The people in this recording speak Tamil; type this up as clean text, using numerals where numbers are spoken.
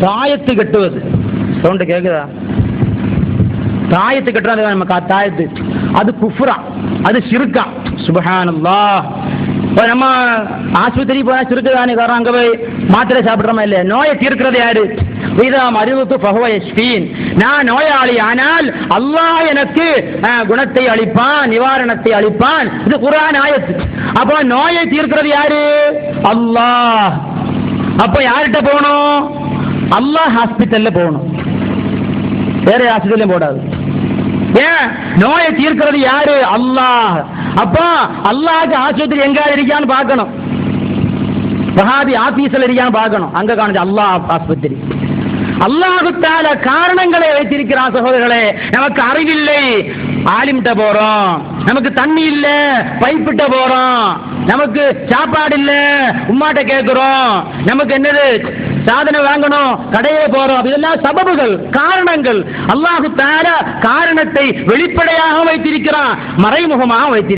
தாயத்து கட்டுவது. சவுண்ட் கேக்குதா? தாயத்து கட்டுறது நம்ம தாயத்து, அது குஃப்ரா, அது ஷிர்கா. சுப்ஹானல்லாஹ். நம்ம ஆஸ்பத்திரி போனா சிறுக்குதானே காரணம், அங்க போய் மாத்திரை சாப்பிடுறோமா இல்லையா? நோயை தீர்க்கிறது யாரு? நான் நோயாளி ஆனால் அல்லாஹ் எனக்கு குணத்தை அளிப்பான், நிவாரணத்தை அளிப்பான். இது குர்ஆன் ஆயத்து. அப்போ நோயை தீர்க்கிறது யாரு? அல்லாஹ். அப்ப யார்கிட்ட போகணும்? அல்லாஹ் ஹாஸ்பிட்டல்ல போகணும், வேற ஹாஸ்பிட்டல்ல போடாது. ஏன்? நோயை தீர்க்கிறது யாரு? அல்லாஹ். அப்ப அல்லாஹ்க்கு ஆஸ்பத்திரி எங்க இருக்கான்னு பார்க்கணும், வஹாபி ஆபீஸ்ல இருக்கான்னு பார்க்கணும். அங்க காணுது அல்லாஹ் ஆஸ்பத்திரி. அல்லாஹ் தஆலா காரணங்களை வைத்திருக்கிறான். சகோதரர்களே, நமக்கு அறிவில்லை, ஆலிம்கிட்ட போறோம். நமக்கு தண்ணி இல்ல, பைப்பிட்ட போறோம். நமக்கு சாப்பாடு இல்ல, உம்மாட்ட கேட்கிறோம். நமக்கு என்னது சாதனை வாங்கணும், கடையே போறோம். இதெல்லாம் சபபுகள், காரணங்கள். அல்லாஹ் தஆலா காரணத்தை வெளிப்படையாக வைத்திருக்கிறான், மறைமுகமாக வைத்திருக்கிறான்.